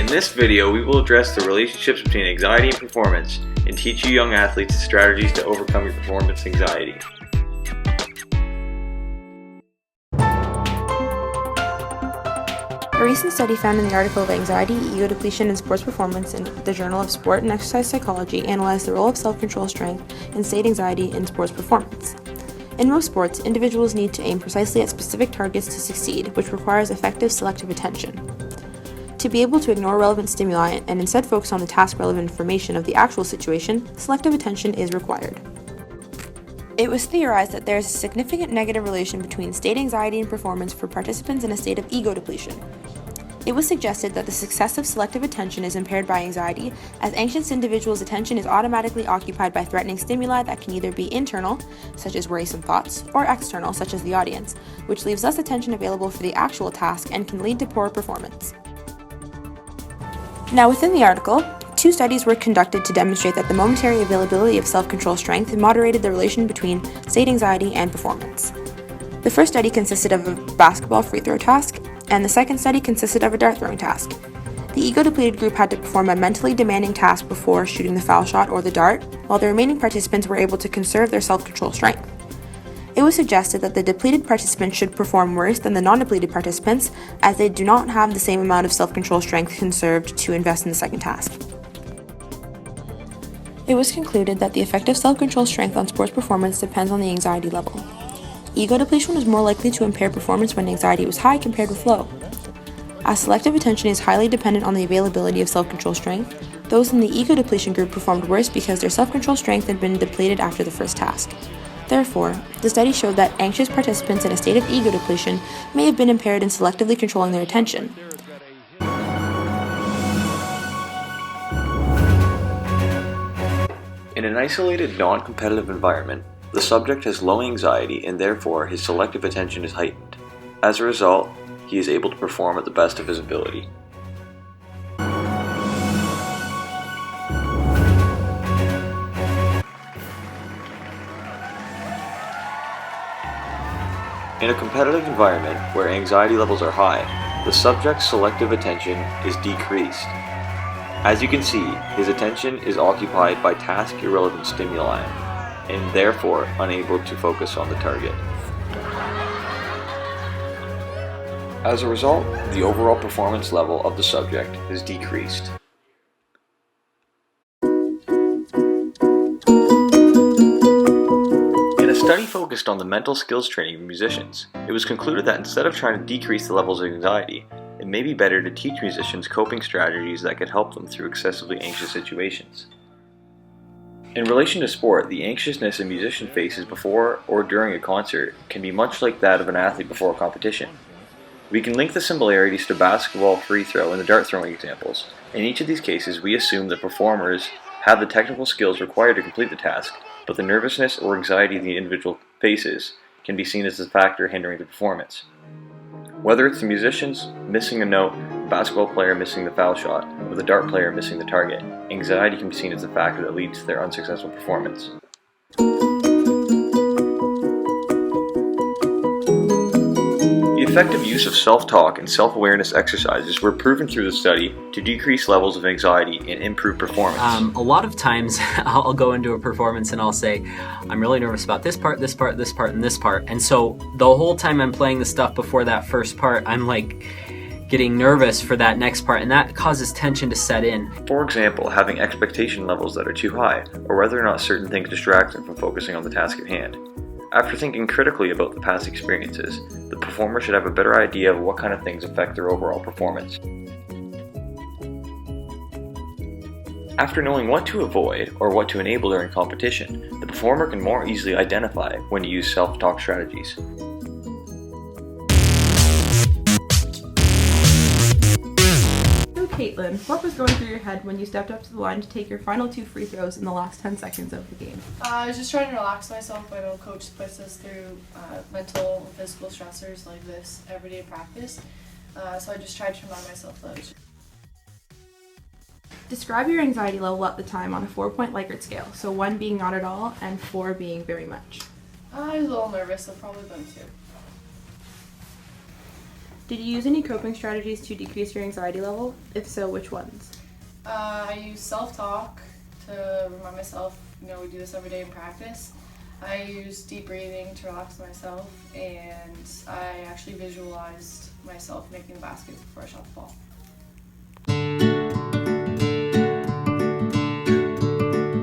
this video, we will address the relationships between anxiety and performance and teach you young athletes the strategies to overcome your performance anxiety. A recent study found in the article of Anxiety, Ego Depletion, and Sports Performance in the Journal of Sport and Exercise Psychology analyzed the role of self-control strength and state anxiety in sports performance. In most sports, individuals need to aim precisely at specific targets to succeed, which requires effective selective attention. To be able to ignore relevant stimuli and instead focus on the task-relevant information of the actual situation, selective attention is required. It was theorized that there is a significant negative relation between state anxiety and performance for participants in a state of ego depletion. It was suggested that the success of selective attention is impaired by anxiety, as anxious individuals' attention is automatically occupied by threatening stimuli that can either be internal, such as worrisome thoughts, or external, such as the audience, which leaves less attention available for the actual task and can lead to poor performance. Now, within the article, 2 studies were conducted to demonstrate that the momentary availability of self-control strength moderated the relation between state anxiety and performance. The first study consisted of a basketball free throw task, and the second study consisted of a dart throwing task. The ego-depleted group had to perform a mentally demanding task before shooting the foul shot or the dart, while the remaining participants were able to conserve their self-control strength. It was suggested that the depleted participants should perform worse than the non-depleted participants, as they do not have the same amount of self-control strength conserved to invest in the second task. It was concluded that the effective self-control strength on sports performance depends on the anxiety level. Ego depletion was more likely to impair performance when anxiety was high compared with low. As selective attention is highly dependent on the availability of self-control strength, those in the ego depletion group performed worse because their self-control strength had been depleted after the first task. Therefore, the study showed that anxious participants in a state of ego depletion may have been impaired in selectively controlling their attention. In an isolated, non-competitive environment, the subject has low anxiety and therefore his selective attention is heightened. As a result, he is able to perform at the best of his ability. In a competitive environment where anxiety levels are high, the subject's selective attention is decreased. As you can see, his attention is occupied by task-irrelevant stimuli, and therefore unable to focus on the target. As a result, the overall performance level of the subject is decreased. In a study focused on the mental skills training of musicians, it was concluded that instead of trying to decrease the levels of anxiety, it may be better to teach musicians coping strategies that could help them through excessively anxious situations. In relation to sport, the anxiousness a musician faces before or during a concert can be much like that of an athlete before a competition. We can link the similarities to basketball free throw and the dart throwing examples. In each of these cases, we assume that performers have the technical skills required to complete the task, but the nervousness or anxiety the individual faces can be seen as a factor hindering the performance. Whether it's the musicians missing a note, the basketball player missing the foul shot, or the dart player missing the target, anxiety can be seen as a factor that leads to their unsuccessful performance. The effective use of self-talk and self-awareness exercises were proven through the study to decrease levels of anxiety and improve performance. A lot of times I'll go into a performance and I'll say, I'm really nervous about this part, this part, this part, and this part. And so the whole time I'm playing the stuff before that first part, I'm like getting nervous for that next part, and that causes tension to set in. For example, having expectation levels that are too high, or whether or not certain things distract them from focusing on the task at hand. After thinking critically about the past experiences, the performer should have a better idea of what kind of things affect their overall performance. After knowing what to avoid or what to enable during competition, the performer can more easily identify when to use self-talk strategies. Caitlin, what was going through your head when you stepped up to the line to take your final 2 free throws in the last 10 seconds of the game? I was just trying to relax myself. I know coach puts us through mental and physical stressors like this every day practice, so I just tried to remind myself those. Describe your anxiety level at the time on a 4-point Likert scale, so 1 being not at all and 4 being very much. I was a little nervous, so probably about 2. Did you use any coping strategies to decrease your anxiety level? If so, which ones? I use self-talk to remind myself, we do this every day in practice. I use deep breathing to relax myself, and I actually visualized myself making the baskets before I shot the ball.